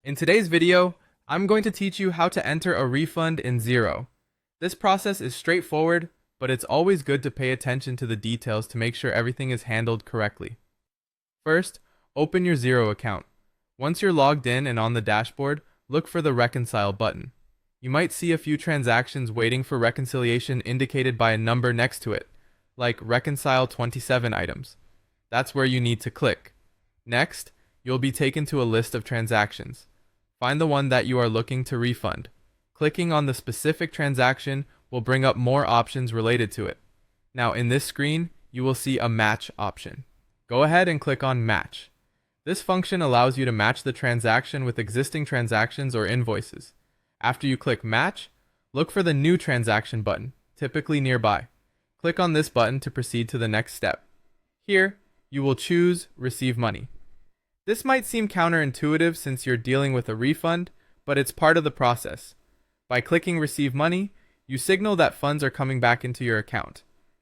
In today's video, I'm going to teach you how to enter a refund in Xero. This process is straightforward, but it's always good to pay attention to the details to make sure everything is handled correctly. First, open your Xero account. Once you're logged in and on the dashboard, look for the Reconcile button. You might see a few transactions waiting for reconciliation indicated by a number next to it, like Reconcile 27 items. That's where you need to click. Next, you'll be taken to a list of transactions. Find the one that you are looking to refund. Clicking on the specific transaction will bring up more options related to it. Now in this screen, you will see a match option. Go ahead and click on Match. This function allows you to match the transaction with existing transactions or invoices. After you click Match, look for the New Transaction button, typically nearby. Click on this button to proceed to the next step. Here, you will choose Receive Money. This might seem counterintuitive since you're dealing with a refund, but it's part of the process. By clicking Receive Money, you signal that funds are coming back into your account.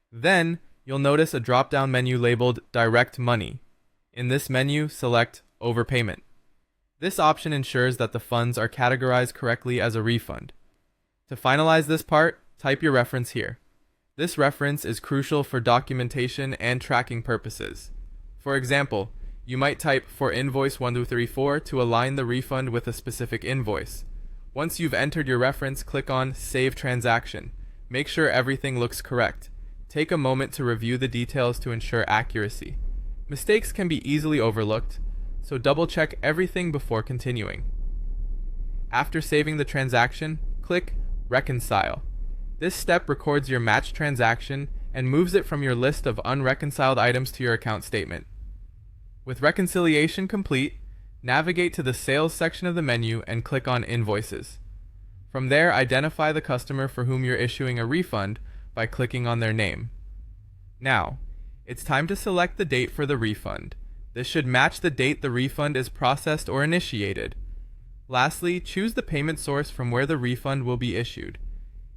Then, you'll notice a drop-down menu labeled Direct Money. In this menu, select Overpayment. This option ensures that the funds are categorized correctly as a refund. To finalize this part, type your reference here. This reference is crucial for documentation and tracking purposes. For example, you might type for invoice 1234 to align the refund with a specific invoice. Once you've entered your reference, click on Save Transaction. Make sure everything looks correct. Take a moment to review the details to ensure accuracy. Mistakes can be easily overlooked, so double-check everything before continuing. After saving the transaction, click Reconcile. This step records your matched transaction and moves it from your list of unreconciled items to your account statement. With reconciliation complete, navigate to the Sales section of the menu and click on Invoices. From there, identify the customer for whom you're issuing a refund by clicking on their name. Now, it's time to select the date for the refund. This should match the date the refund is processed or initiated. Lastly, choose the payment source from where the refund will be issued.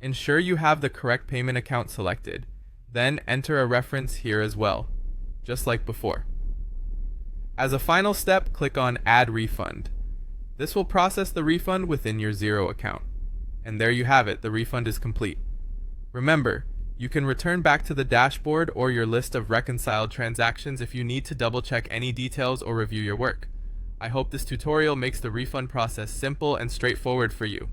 Ensure you have the correct payment account selected. Then enter a reference here as well, just like before. As a final step, click on Add Refund. This will process the refund within your Xero account. And there you have it, the refund is complete. Remember, you can return back to the dashboard or your list of reconciled transactions if you need to double-check any details or review your work. I hope this tutorial makes the refund process simple and straightforward for you.